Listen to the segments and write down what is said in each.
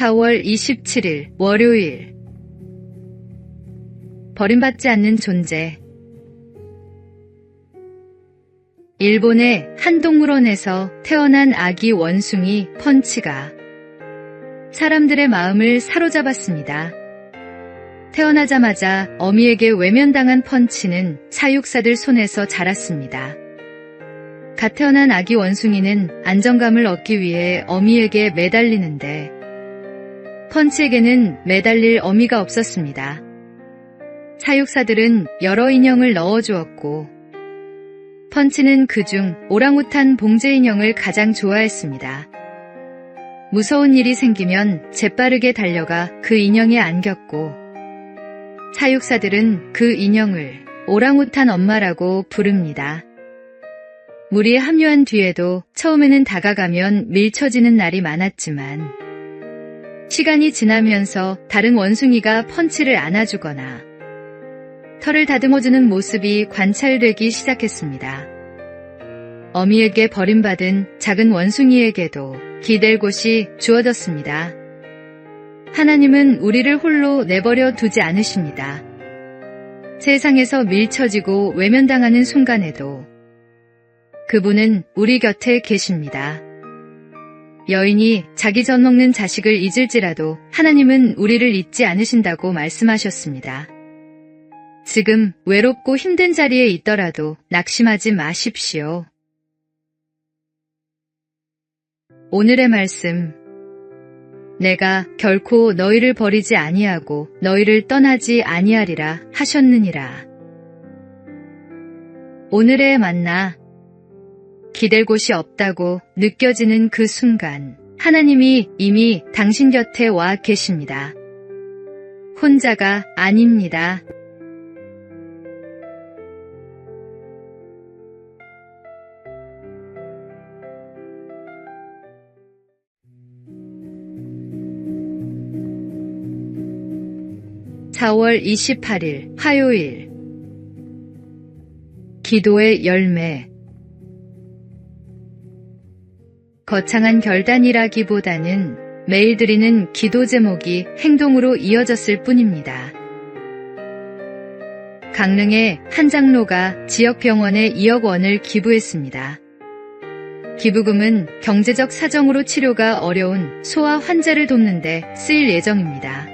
4월 27일 월요일. 버림받지 않는 존재. 일본의 한 동물원에서 태어난 아기 원숭이 펀치가 사람들의 마음을 사로잡았습니다. 태어나자마자 어미에게 외면당한 펀치는 사육사들 손에서 자랐습니다. 갓 태어난 아기 원숭이는 안정감을 얻기 위해 어미에게 매달리는데 펀치에게는 매달릴 어미가 없었습니다. 사육사들은 여러 인형을 넣어주었고 펀치는 그중 오랑우탄 봉제 인형을 가장 좋아했습니다. 무서운 일이 생기면 재빠르게 달려가 그 인형에 안겼고 사육사들은 그 인형을 오랑우탄 엄마라고 부릅니다. 무리에 합류한 뒤에도 처음에는 다가가면 밀쳐지는 날이 많았지만 시간이 지나면서 다른 원숭이가 펀치를 안아주거나 털을 다듬어주는 모습이 관찰되기 시작했습니다. 어미에게 버림받은 작은 원숭이에게도 기댈 곳이 주어졌습니다. 하나님은 우리를 홀로 내버려 두지 않으십니다. 세상에서 밀쳐지고 외면당하는 순간에도 그분은 우리 곁에 계십니다. 여인이 자기 젖 먹는 자식을 잊을지라도 하나님은 우리를 잊지 않으신다고 말씀하셨습니다. 지금 외롭고 힘든 자리에 있더라도 낙심하지 마십시오. 오늘의 말씀. 내가 결코 너희를 버리지 아니하고 너희를 떠나지 아니하리라 하셨느니라. 오늘의 만나. 기댈 곳이 없다고 느껴지는 그 순간 하나님이 이미 당신 곁에 와 계십니다. 혼자가 아닙니다. (4월 28일) 화요일. 기도의 열매. 거창한 결단이라기보다는 매일 드리는 기도 제목이 행동으로 이어졌을 뿐입니다. 강릉의 한 장로가 지역병원에 2억 원을 기부했습니다. 기부금은 경제적 사정으로 치료가 어려운 소아 환자를 돕는 데 쓰일 예정입니다.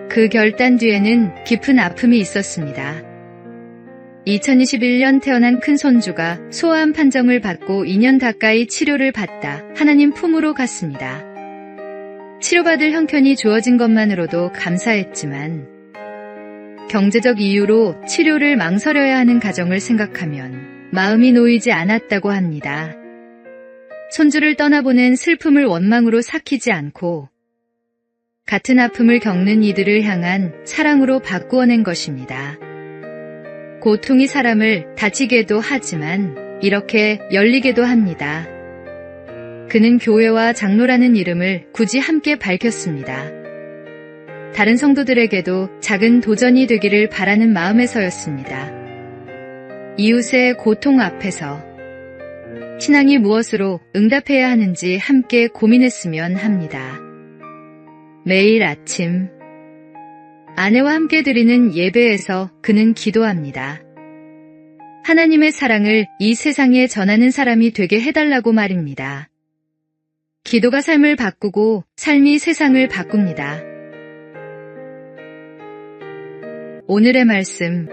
그 결단 뒤에는 깊은 아픔이 있었습니다. 2021년 태어난 큰손주가 소아암 판정을 받고 2년 가까이 치료를 받다 하나님 품으로 갔습니다. 치료받을 형편이 주어진 것만으로도 감사했지만 경제적 이유로 치료를 망설여야 하는 가정을 생각하면 마음이 놓이지 않았다고 합니다. 손주를 떠나보낸 슬픔을 원망으로 삭히지 않고 같은 아픔을 겪는 이들을 향한 사랑으로 바꾸어낸 것입니다. 고통이 사람을 다치게도 하지만 이렇게 열리게도 합니다. 그는 교회와 장로라는 이름을 굳이 함께 밝혔습니다. 다른 성도들에게도 작은 도전이 되기를 바라는 마음에서였습니다. 이웃의 고통 앞에서 신앙이 무엇으로 응답해야 하는지 함께 고민했으면 합니다. 매일 아침 아내와 함께 드리는 예배에서 그는 기도합니다. 하나님의 사랑을 이 세상에 전하는 사람이 되게 해달라고 말입니다. 기도가 삶을 바꾸고 삶이 세상을 바꿉니다. 오늘의 말씀.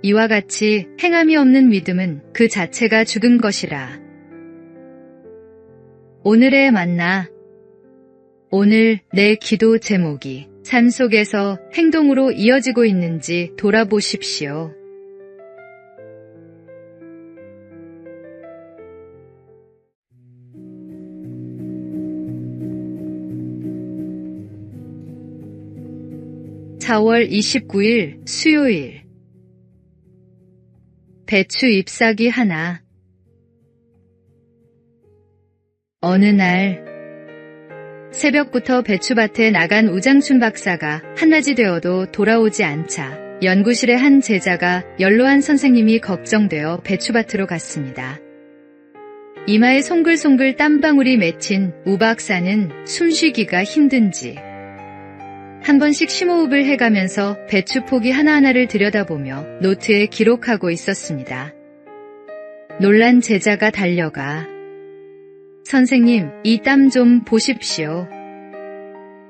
이와 같이 행함이 없는 믿음은 그 자체가 죽은 것이라. 오늘의 만나. 오늘 내 기도 제목이 삶 속에서 행동으로 이어지고 있는지 돌아보십시오. (4월 29일) 수요일. 배추 잎사귀 하나. 어느 날 새벽부터 배추밭에 나간 우장춘 박사가 한낮이 되어도 돌아오지 않자 연구실의 한 제자가 연로한 선생님이 걱정되어 배추밭으로 갔습니다. 이마에 송글송글 땀방울이 맺힌 우 박사는 숨쉬기가 힘든지 한 번씩 심호흡을 해가면서 배추 포기 하나하나를 들여다보며 노트에 기록하고 있었습니다. 놀란 제자가 달려가 선생님, 이 땀 좀 보십시오.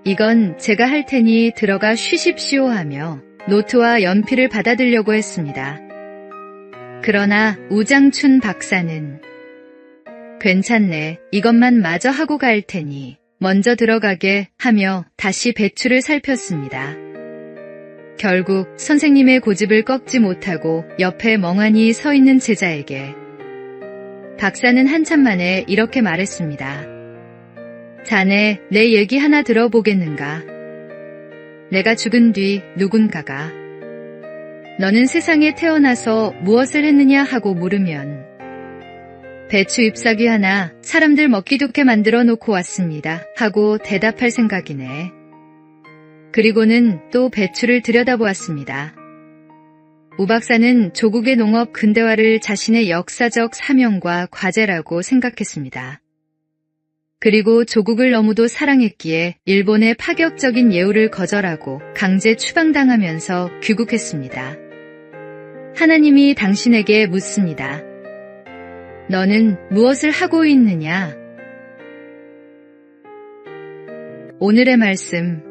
이건 제가 할 테니 들어가 쉬십시오 하며 노트와 연필을 받아들려고 했습니다. 그러나 우장춘 박사는 괜찮네, 이것만 마저 하고 갈 테니 먼저 들어가게 하며 다시 배추를 살폈습니다. 결국 선생님의 고집을 꺾지 못하고 옆에 멍하니 서 있는 제자에게 박사는 한참 만에 이렇게 말했습니다. 자네, 내 얘기 하나 들어보겠는가? 내가 죽은 뒤 누군가가 너는 세상에 태어나서 무엇을 했느냐 하고 물으면 배추 잎사귀 하나 사람들 먹기 좋게 만들어 놓고 왔습니다 하고 대답할 생각이네. 그리고는 또 배추를 들여다보았습니다. 우 박사는 조국의 농업 근대화를 자신의 역사적 사명과 과제라고 생각했습니다. 그리고 조국을 너무도 사랑했기에 일본의 파격적인 예우를 거절하고 강제 추방당하면서 귀국했습니다. 하나님이 당신에게 묻습니다. 너는 무엇을 하고 있느냐? 오늘의 말씀.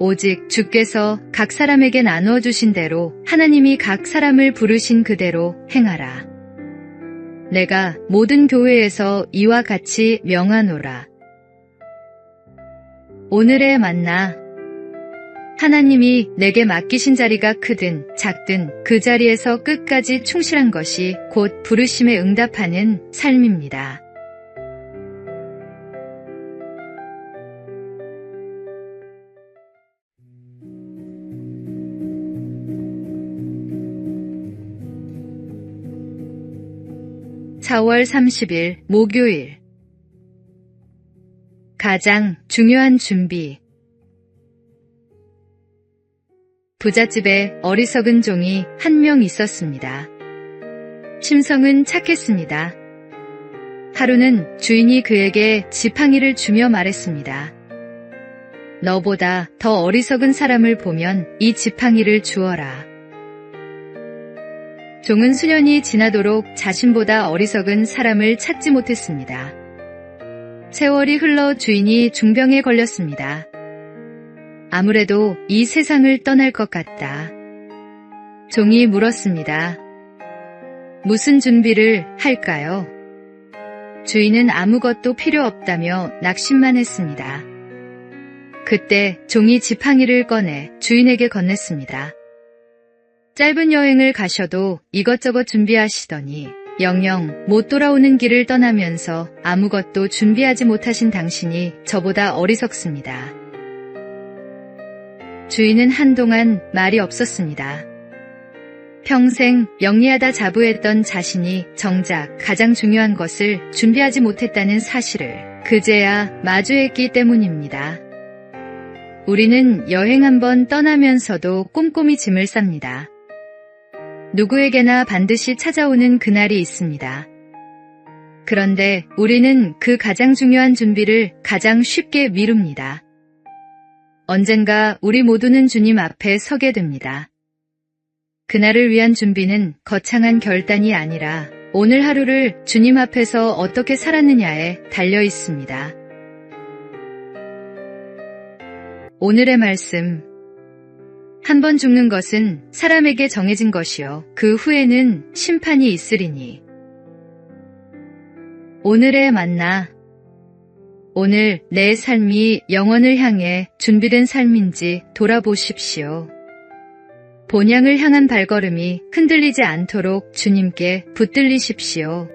오직 주께서 각 사람에게 나누어 주신 대로 하나님이 각 사람을 부르신 그대로 행하라. 내가 모든 교회에서 이와 같이 명하노라. 오늘의 만나. 하나님이 내게 맡기신 자리가 크든 작든 그 자리에서 끝까지 충실한 것이 곧 부르심에 응답하는 삶입니다. (4월 30일) 목요일. 가장 중요한 준비. 부잣집에 어리석은 종이 한 명 있었습니다. 심성은 착했습니다. 하루는 주인이 그에게 지팡이를 주며 말했습니다. 너보다 더 어리석은 사람을 보면 이 지팡이를 주어라. 종은 수년이 지나도록 자신보다 어리석은 사람을 찾지 못했습니다. 세월이 흘러 주인이 중병에 걸렸습니다. 아무래도 이 세상을 떠날 것 같다. 종이 물었습니다. 무슨 준비를 할까요? 주인은 아무것도 필요 없다며 낙심만 했습니다. 그때 종이 지팡이를 꺼내 주인에게 건넸습니다. 짧은 여행을 가셔도 이것저것 준비하시더니 영영 못 돌아오는 길을 떠나면서 아무것도 준비하지 못하신 당신이 저보다 어리석습니다. 주인은 한동안 말이 없었습니다. 평생 영리하다 자부했던 자신이 정작 가장 중요한 것을 준비하지 못했다는 사실을 그제야 마주했기 때문입니다. 우리는 여행 한번 떠나면서도 꼼꼼히 짐을 쌉니다. 누구에게나 반드시 찾아오는 그날이 있습니다. 그런데 우리는 그 가장 중요한 준비를 가장 쉽게 미룹니다. 언젠가 우리 모두는 주님 앞에 서게 됩니다. 그날을 위한 준비는 거창한 결단이 아니라 오늘 하루를 주님 앞에서 어떻게 살았느냐에 달려 있습니다. 오늘의 말씀. 한 번 죽는 것은 사람에게 정해진 것이요 그 후에는 심판이 있으리니. 오늘의 만나. 오늘 내 삶이 영원을 향해 준비된 삶인지 돌아보십시오. 본향을 향한 발걸음이 흔들리지 않도록 주님께 붙들리십시오.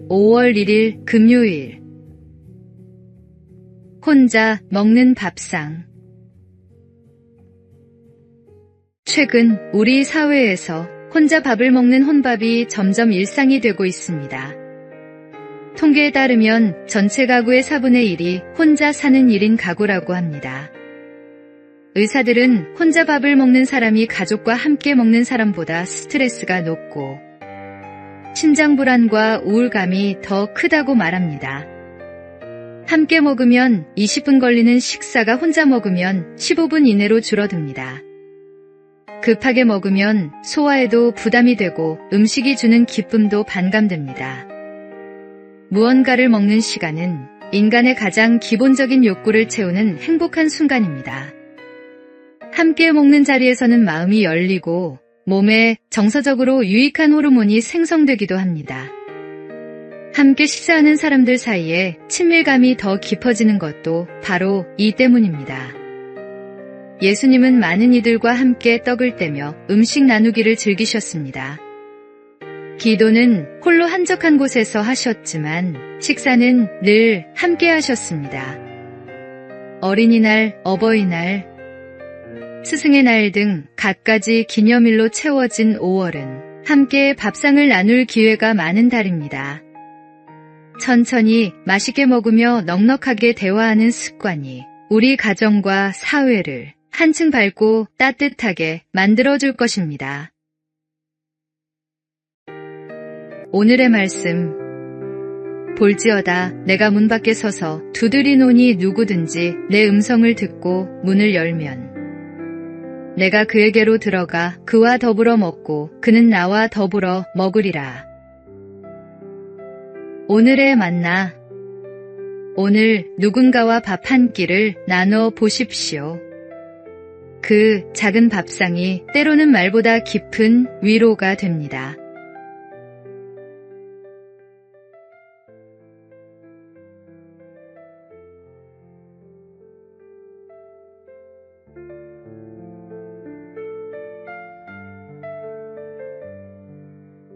(5월 1일) 금요일. 혼자 먹는 밥상. 최근 우리 사회에서 혼자 밥을 먹는 혼밥이 점점 일상이 되고 있습니다. 통계에 따르면 전체 가구의 4분의 1이 혼자 사는 1인 가구라고 합니다. 의사들은 혼자 밥을 먹는 사람이 가족과 함께 먹는 사람보다 스트레스가 높고 신장 불안과 우울감이 더 크다고 말합니다. 함께 먹으면 20분 걸리는 식사가 혼자 먹으면 15분 이내로 줄어듭니다. 급하게 먹으면 소화에도 부담이 되고 음식이 주는 기쁨도 반감됩니다. 무언가를 먹는 시간은 인간의 가장 기본적인 욕구를 채우는 행복한 순간입니다. 함께 먹는 자리에서는 마음이 열리고 몸에 정서적으로 유익한 호르몬이 생성되기도 합니다. 함께 식사하는 사람들 사이에 친밀감이 더 깊어지는 것도 바로 이 때문입니다. 예수님은 많은 이들과 함께 떡을 떼며 음식 나누기를 즐기셨습니다. 기도는 홀로 한적한 곳에서 하셨지만 식사는 늘 함께 하셨습니다. 어린이날, 어버이날, 스승의 날 등 갖가지 기념일로 채워진 5월은 함께 밥상을 나눌 기회가 많은 달입니다. 천천히 맛있게 먹으며 넉넉하게 대화하는 습관이 우리 가정과 사회를 한층 밝고 따뜻하게 만들어줄 것입니다. 오늘의 말씀. 볼지어다 내가 문 밖에 서서 두드리노니 누구든지 내 음성을 듣고 문을 열면 내가 그에게로 들어가 그와 더불어 먹고 그는 나와 더불어 먹으리라. 오늘의 만나. 오늘 누군가와 밥 한 끼를 나눠 보십시오. 그 작은 밥상이 때로는 말보다 깊은 위로가 됩니다.